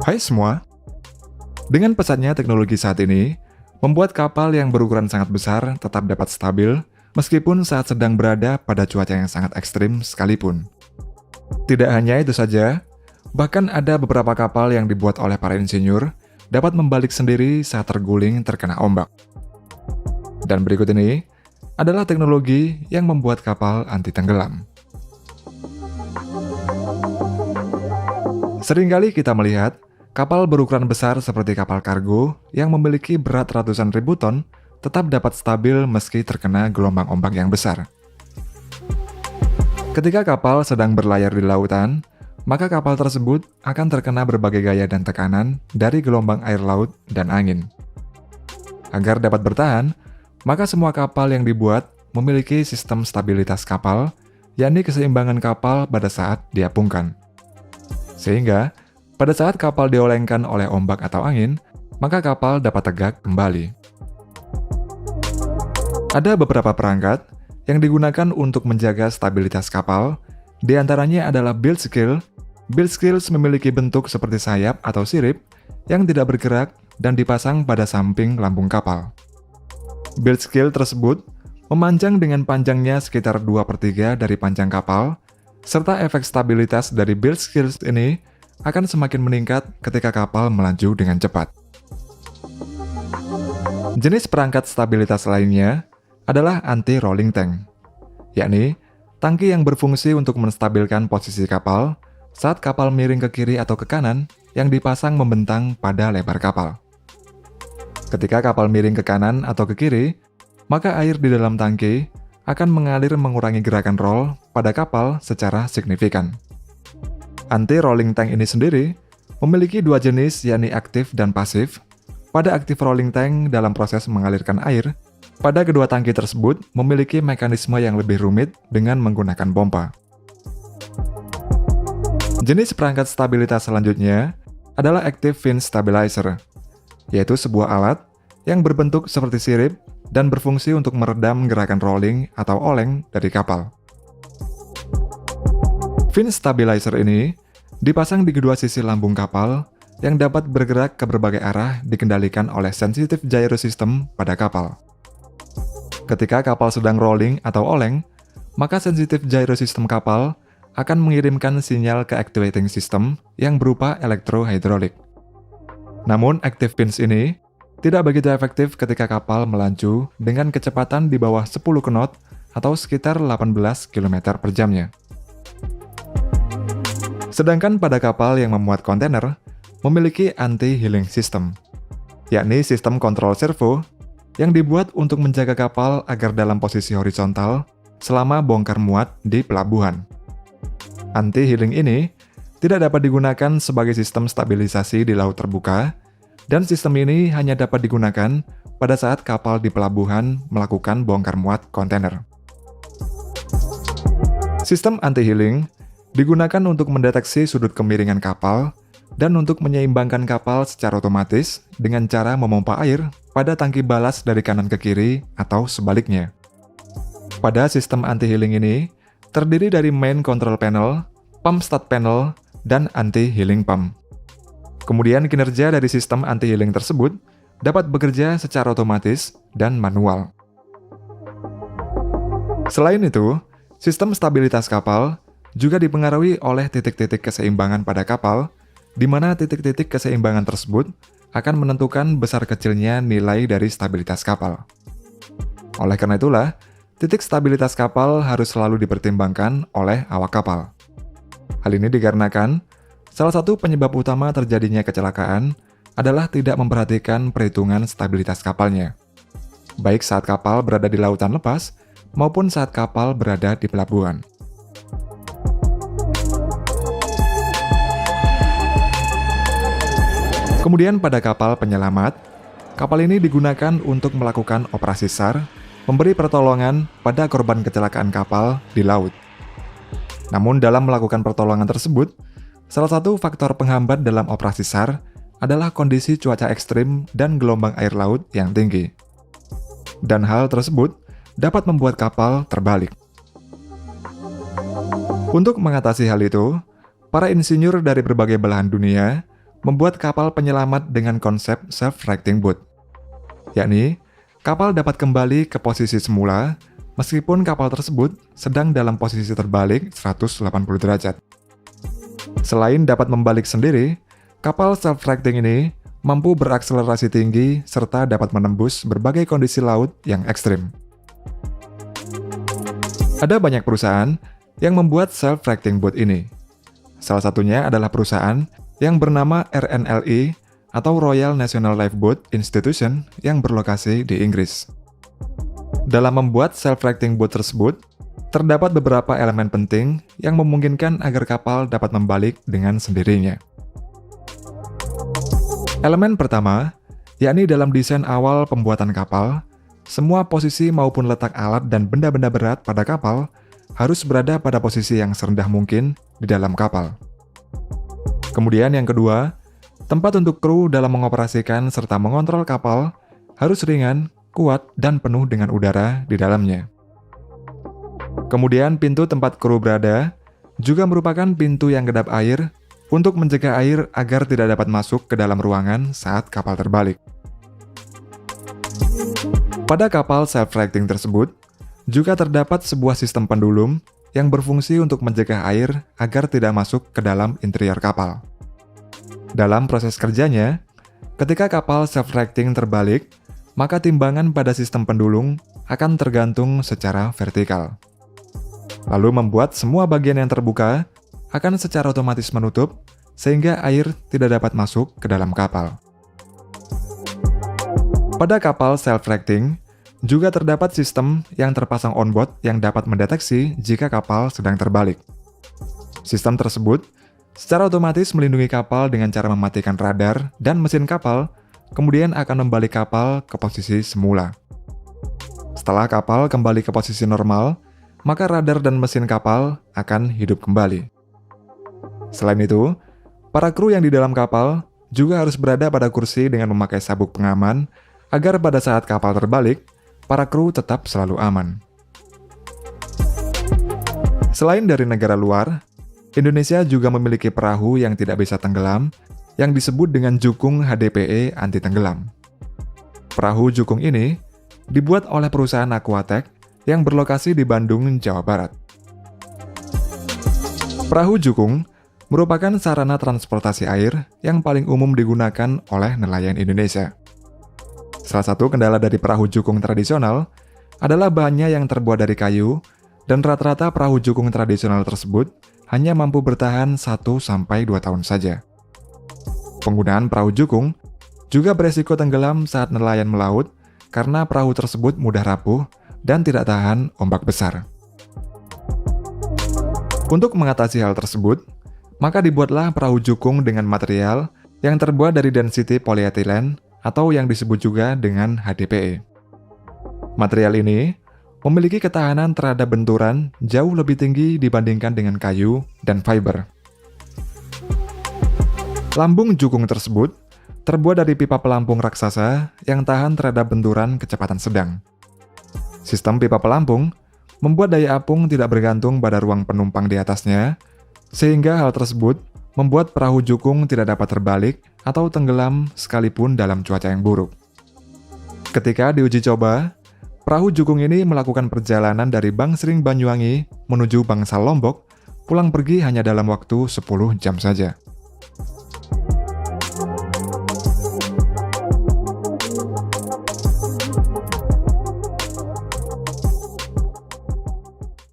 Hai semua, dengan pesatnya teknologi saat ini, membuat kapal yang berukuran sangat besar tetap dapat stabil meskipun saat sedang berada pada cuaca yang sangat ekstrim sekalipun. Tidak hanya itu saja, bahkan ada beberapa kapal yang dibuat oleh para insinyur dapat membalik sendiri saat terguling terkena ombak. Dan berikut ini adalah teknologi yang membuat kapal anti tenggelam. Seringkali kita melihat kapal berukuran besar seperti kapal kargo yang memiliki berat ratusan ribu ton tetap dapat stabil meski terkena gelombang ombak yang besar. Ketika kapal sedang berlayar di lautan, maka kapal tersebut akan terkena berbagai gaya dan tekanan dari gelombang air laut dan angin. Agar dapat bertahan, maka semua kapal yang dibuat memiliki sistem stabilitas kapal, yakni keseimbangan kapal pada saat diapungkan. Sehingga, pada saat kapal diolengkan oleh ombak atau angin, maka kapal dapat tegak kembali. Ada beberapa perangkat yang digunakan untuk menjaga stabilitas kapal, di antaranya adalah bilge skill. Bilge skills memiliki bentuk seperti sayap atau sirip yang tidak bergerak dan dipasang pada samping lambung kapal. Bilge skill tersebut memanjang dengan panjangnya sekitar 2/3 dari panjang kapal, serta efek stabilitas dari bilge skills ini akan semakin meningkat ketika kapal melaju dengan cepat. Jenis perangkat stabilitas lainnya adalah anti-rolling tank, yakni tangki yang berfungsi untuk menstabilkan posisi kapal saat kapal miring ke kiri atau ke kanan yang dipasang membentang pada lebar kapal. Ketika kapal miring ke kanan atau ke kiri, maka air di dalam tangki akan mengalir mengurangi gerakan roll pada kapal secara signifikan. Anti-rolling tank ini sendiri memiliki dua jenis, yakni aktif dan pasif. Pada aktif rolling tank dalam proses mengalirkan air, pada kedua tangki tersebut memiliki mekanisme yang lebih rumit dengan menggunakan pompa. Jenis perangkat stabilitas selanjutnya adalah active fin stabilizer, yaitu sebuah alat yang berbentuk seperti sirip dan berfungsi untuk meredam gerakan rolling atau oleng dari kapal. Fin stabilizer ini dipasang di kedua sisi lambung kapal yang dapat bergerak ke berbagai arah dikendalikan oleh sensitive gyro system pada kapal. Ketika kapal sedang rolling atau oleng, maka sensitive gyro system kapal akan mengirimkan sinyal ke activating system yang berupa elektrohidrolik. Namun, active fins ini tidak begitu efektif ketika kapal melaju dengan kecepatan di bawah 10 knot atau sekitar 18 km per jamnya. Sedangkan pada kapal yang memuat kontainer, memiliki anti-heeling system, yakni sistem kontrol servo yang dibuat untuk menjaga kapal agar dalam posisi horizontal selama bongkar muat di pelabuhan. Anti-heeling ini tidak dapat digunakan sebagai sistem stabilisasi di laut terbuka, dan sistem ini hanya dapat digunakan pada saat kapal di pelabuhan melakukan bongkar muat kontainer. Sistem anti-heeling digunakan untuk mendeteksi sudut kemiringan kapal dan untuk menyeimbangkan kapal secara otomatis dengan cara memompa air pada tangki balas dari kanan ke kiri atau sebaliknya. Pada sistem anti-heeling ini, terdiri dari main control panel, pump start panel, dan anti-heeling pump. Kemudian kinerja dari sistem anti-heeling tersebut dapat bekerja secara otomatis dan manual. Selain itu, sistem stabilitas kapal juga dipengaruhi oleh titik-titik keseimbangan pada kapal, di mana titik-titik keseimbangan tersebut akan menentukan besar kecilnya nilai dari stabilitas kapal. Oleh karena itulah, titik stabilitas kapal harus selalu dipertimbangkan oleh awak kapal. Hal ini dikarenakan salah satu penyebab utama terjadinya kecelakaan adalah tidak memperhatikan perhitungan stabilitas kapalnya, baik saat kapal berada di lautan lepas maupun saat kapal berada di pelabuhan. Kemudian pada kapal penyelamat, kapal ini digunakan untuk melakukan operasi SAR, memberi pertolongan pada korban kecelakaan kapal di laut. Namun dalam melakukan pertolongan tersebut, salah satu faktor penghambat dalam operasi SAR adalah kondisi cuaca ekstrim dan gelombang air laut yang tinggi. Dan hal tersebut dapat membuat kapal terbalik. Untuk mengatasi hal itu, para insinyur dari berbagai belahan dunia membuat kapal penyelamat dengan konsep self-righting boat, yakni kapal dapat kembali ke posisi semula meskipun kapal tersebut sedang dalam posisi terbalik 180 derajat. Selain dapat membalik sendiri, kapal self-righting ini mampu berakselerasi tinggi serta dapat menembus berbagai kondisi laut yang ekstrim. Ada banyak perusahaan yang membuat self-righting boat ini. Salah satunya adalah perusahaan yang bernama RNLI atau Royal National Lifeboat Institution yang berlokasi di Inggris. Dalam membuat self-righting boat tersebut, terdapat beberapa elemen penting yang memungkinkan agar kapal dapat membalik dengan sendirinya. Elemen pertama, yakni dalam desain awal pembuatan kapal, semua posisi maupun letak alat dan benda-benda berat pada kapal harus berada pada posisi yang serendah mungkin di dalam kapal. Kemudian yang kedua, tempat untuk kru dalam mengoperasikan serta mengontrol kapal harus ringan, kuat, dan penuh dengan udara di dalamnya. Kemudian pintu tempat kru berada juga merupakan pintu yang kedap air untuk mencegah air agar tidak dapat masuk ke dalam ruangan saat kapal terbalik. Pada kapal self-righting tersebut, juga terdapat sebuah sistem pendulum yang berfungsi untuk mencegah air agar tidak masuk ke dalam interior kapal. Dalam proses kerjanya, ketika kapal self-righting terbalik, maka timbangan pada sistem pendulum akan tergantung secara vertikal. Lalu membuat semua bagian yang terbuka akan secara otomatis menutup, sehingga air tidak dapat masuk ke dalam kapal. Pada kapal self-righting, juga terdapat sistem yang terpasang onboard yang dapat mendeteksi jika kapal sedang terbalik. Sistem tersebut secara otomatis melindungi kapal dengan cara mematikan radar dan mesin kapal, kemudian akan membalik kapal ke posisi semula. Setelah kapal kembali ke posisi normal, maka radar dan mesin kapal akan hidup kembali. Selain itu, para kru yang di dalam kapal juga harus berada pada kursi dengan memakai sabuk pengaman agar pada saat kapal terbalik, para kru tetap selalu aman. Selain dari negara luar, Indonesia juga memiliki perahu yang tidak bisa tenggelam yang disebut dengan jukung HDPE anti tenggelam. Perahu jukung ini dibuat oleh perusahaan Aquatech yang berlokasi di Bandung, Jawa Barat. Perahu jukung merupakan sarana transportasi air yang paling umum digunakan oleh nelayan Indonesia. Salah satu kendala dari perahu jukung tradisional adalah bahannya yang terbuat dari kayu, dan rata-rata perahu jukung tradisional tersebut hanya mampu bertahan 1-2 tahun saja. Penggunaan perahu jukung juga beresiko tenggelam saat nelayan melaut karena perahu tersebut mudah rapuh dan tidak tahan ombak besar. Untuk mengatasi hal tersebut, maka dibuatlah perahu jukung dengan material yang terbuat dari density polyethylene atau yang disebut juga dengan HDPE. Material ini memiliki ketahanan terhadap benturan jauh lebih tinggi dibandingkan dengan kayu dan fiber. Lambung jukung tersebut terbuat dari pipa pelampung raksasa yang tahan terhadap benturan kecepatan sedang. Sistem pipa pelampung membuat daya apung tidak bergantung pada ruang penumpang di atasnya, sehingga hal tersebut membuat perahu jukung tidak dapat terbalik atau tenggelam sekalipun dalam cuaca yang buruk. Ketika diuji coba, perahu jukung ini melakukan perjalanan dari Bangsering Banyuwangi menuju Bangsal Lombok, pulang pergi hanya dalam waktu 10 jam saja.